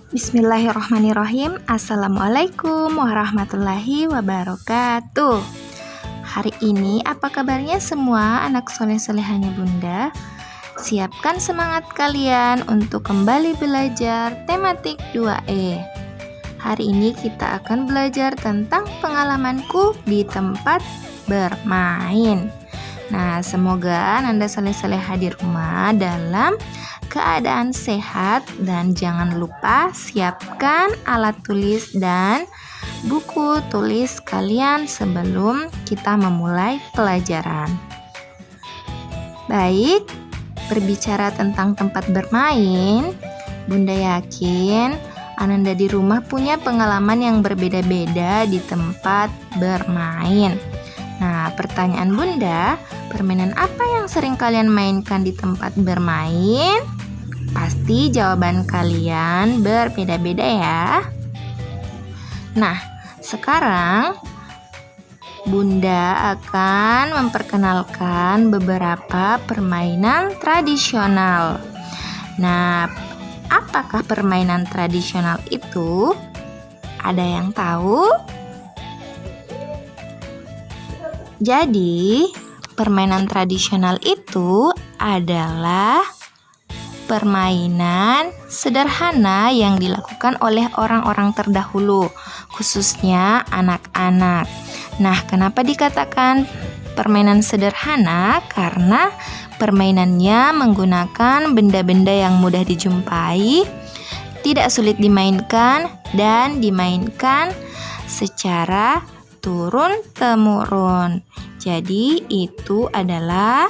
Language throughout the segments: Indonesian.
Bismillahirrahmanirrahim. Assalamualaikum warahmatullahi wabarakatuh. Hari ini apa kabarnya semua anak soleh-solehanya Bunda? Siapkan semangat kalian untuk kembali belajar tematik 2E. Hari ini kita akan belajar tentang pengalamanku di tempat bermain. Nah, semoga Anda soleh-soleha di rumah dalam keadaan sehat, dan jangan lupa siapkan alat tulis dan buku tulis kalian sebelum kita memulai pelajaran. Baik, berbicara tentang tempat bermain, Bunda yakin Ananda di rumah punya pengalaman yang berbeda-beda di tempat bermain. Nah, pertanyaan Bunda, permainan apa yang sering kalian mainkan di tempat bermain? Pasti jawaban kalian berbeda-beda ya. Nah, sekarang Bunda akan memperkenalkan beberapa permainan tradisional. Nah, apakah permainan tradisional itu? Ada yang tahu? Jadi, permainan tradisional itu adalah permainan sederhana yang dilakukan oleh orang-orang terdahulu, khususnya anak-anak. Nah, kenapa dikatakan permainan sederhana? Karena permainannya menggunakan benda-benda yang mudah dijumpai, tidak sulit dimainkan, dan dimainkan secara turun-temurun. Jadi, itu adalah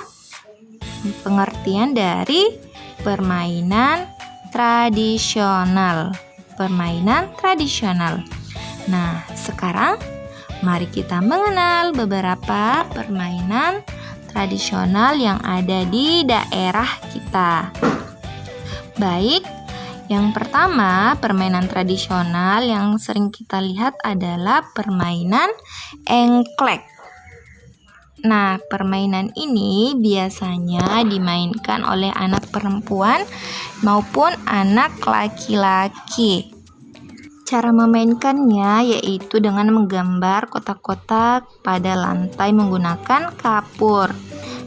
pengertian dari permainan tradisional. Permainan tradisional. Nah, sekarang mari kita mengenal beberapa permainan tradisional yang ada di daerah kita. Baik, yang pertama, permainan tradisional yang sering kita lihat adalah permainan engklek. Nah, permainan ini biasanya dimainkan oleh anak perempuan maupun anak laki-laki. Cara memainkannya yaitu dengan menggambar kotak-kotak pada lantai menggunakan kapur.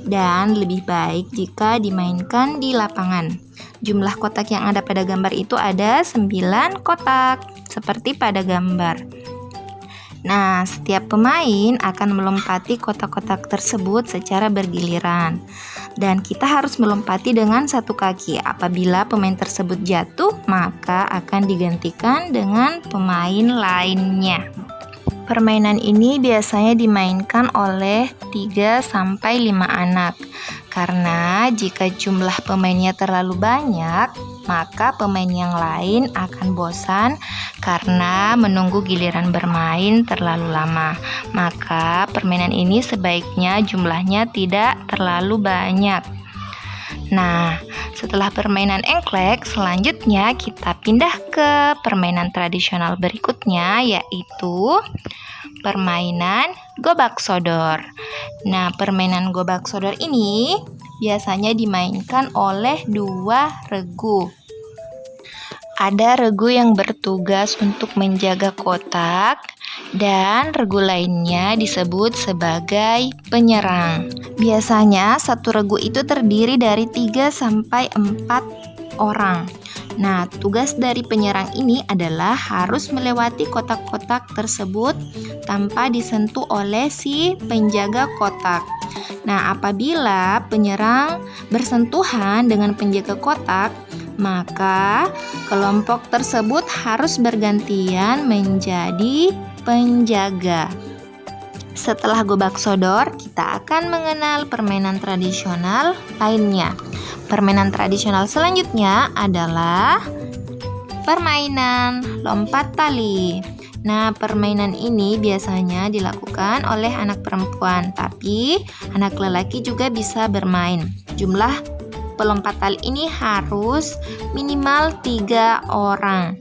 Dan lebih baik jika dimainkan di lapangan. Jumlah kotak yang ada pada gambar itu ada 9 kotak, seperti pada gambar. Nah, setiap pemain akan melompati kotak-kotak tersebut secara bergiliran. Dan kita harus melompati dengan satu kaki. Apabila pemain tersebut jatuh, maka akan digantikan dengan pemain lainnya. Permainan ini biasanya dimainkan oleh 3-5 anak. Karena jika jumlah pemainnya terlalu banyak, maka pemain yang lain akan bosan karena menunggu giliran bermain terlalu lama. Maka permainan ini sebaiknya jumlahnya tidak terlalu banyak. Nah, setelah permainan engklek, selanjutnya kita pindah ke permainan tradisional berikutnya, yaitu permainan gobak sodor. Nah, permainan gobak sodor ini biasanya dimainkan oleh 2 regu. Ada regu yang bertugas untuk menjaga kotak, dan regu lainnya disebut sebagai penyerang. Biasanya satu regu itu terdiri dari 3-4 orang. Nah, tugas dari penyerang ini adalah harus melewati kotak-kotak tersebut tanpa disentuh oleh si penjaga kotak. Nah, apabila penyerang bersentuhan dengan penjaga kotak, maka kelompok tersebut harus bergantian menjadi penjaga. Setelah gobak sodor, kita akan mengenal permainan tradisional lainnya. Permainan tradisional selanjutnya adalah permainan lompat tali. Nah, permainan ini biasanya dilakukan oleh anak perempuan, tapi anak lelaki juga bisa bermain. Jumlah pelompat tali ini harus minimal 3 orang.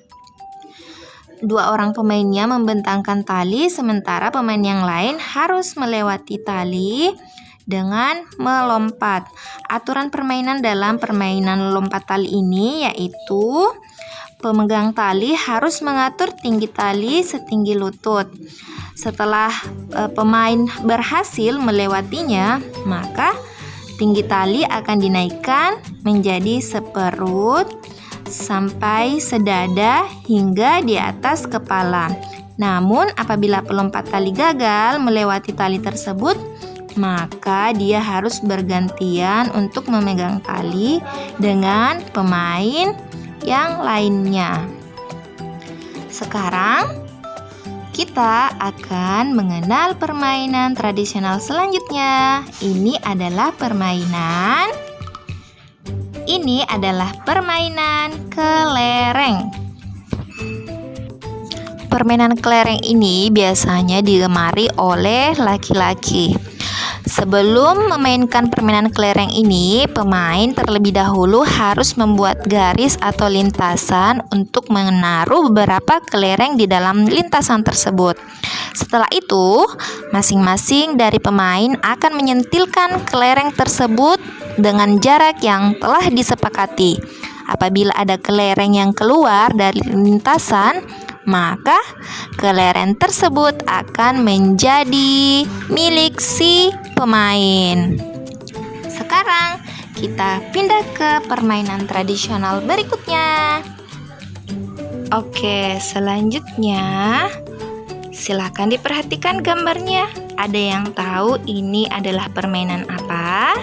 2 orang pemainnya membentangkan tali, sementara pemain yang lain harus melewati tali dengan melompat. Aturan permainan dalam permainan lompat tali ini yaitu pemegang tali harus mengatur tinggi tali setinggi lutut. Setelah pemain berhasil melewatinya, maka tinggi tali akan dinaikkan menjadi seperut sampai sedada hingga di atas kepala. Namun apabila pelompat tali gagal melewati tali tersebut, maka dia harus bergantian untuk memegang tali dengan pemain yang lainnya. Sekarang kita akan mengenal permainan tradisional selanjutnya. Ini adalah permainan kelereng. Permainan kelereng ini biasanya digemari oleh laki-laki. Sebelum memainkan permainan kelereng ini, pemain terlebih dahulu harus membuat garis atau lintasan untuk menaruh beberapa kelereng di dalam lintasan tersebut. Setelah itu, masing-masing dari pemain akan menyentilkan kelereng tersebut dengan jarak yang telah disepakati. Apabila ada kelereng yang keluar dari lintasan, maka kelereng tersebut akan menjadi milik si pemain. Sekarang kita pindah ke permainan tradisional berikutnya. Oke, selanjutnya silakan diperhatikan gambarnya. Ada yang tahu ini adalah permainan apa?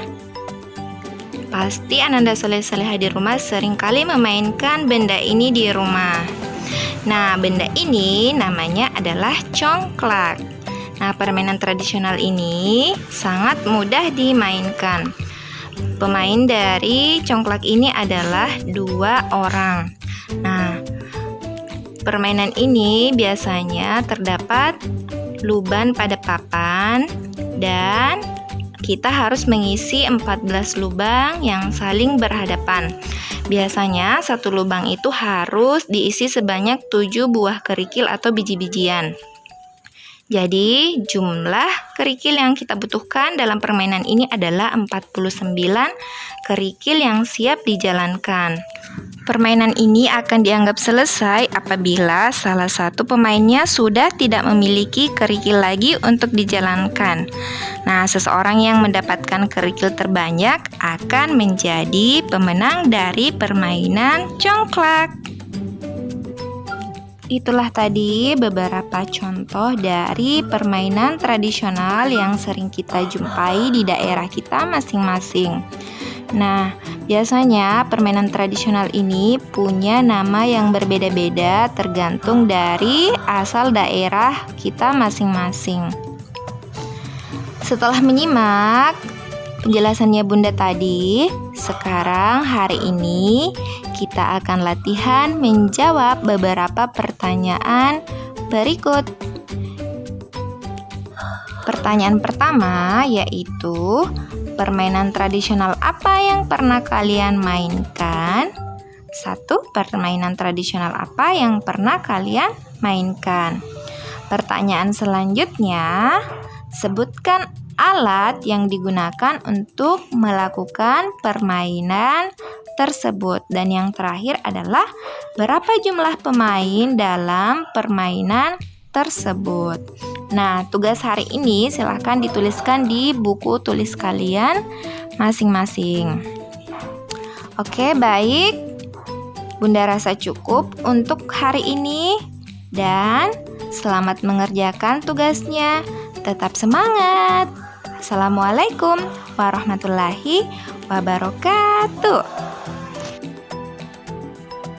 Pasti Ananda Soleh-Soleha di rumah seringkali memainkan benda ini di rumah. Nah, benda ini namanya adalah congklak. Nah, permainan tradisional ini sangat mudah dimainkan. Pemain dari congklak ini adalah 2 orang. Nah, permainan ini biasanya terdapat luban pada papan dan kita harus mengisi 14 lubang yang saling berhadapan. Biasanya satu lubang itu harus diisi sebanyak 7 buah kerikil atau biji-bijian. Jadi jumlah kerikil yang kita butuhkan dalam permainan ini adalah 49 kerikil yang siap dijalankan. Permainan ini akan dianggap selesai apabila salah satu pemainnya sudah tidak memiliki kerikil lagi untuk dijalankan. Nah, seseorang yang mendapatkan kerikil terbanyak akan menjadi pemenang dari permainan congklak. Itulah tadi beberapa contoh dari permainan tradisional yang sering kita jumpai di daerah kita masing-masing. Nah, biasanya permainan tradisional ini punya nama yang berbeda-beda tergantung dari asal daerah kita masing-masing. Setelah menyimak penjelasannya Bunda tadi, sekarang hari ini kita akan latihan menjawab beberapa pertanyaan berikut. Pertanyaan pertama yaitu, permainan tradisional apa yang pernah kalian mainkan? 1. Permainan tradisional apa yang pernah kalian mainkan? Pertanyaan selanjutnya, sebutkan alat yang digunakan untuk melakukan permainan tersebut. Dan yang terakhir adalah, berapa jumlah pemain dalam permainan tersebut. Nah, tugas hari ini silahkan dituliskan di buku tulis kalian masing-masing. Oke, baik. Bunda rasa cukup untuk hari ini dan selamat mengerjakan tugasnya. Tetap semangat. Assalamualaikum warahmatullahi wabarakatuh.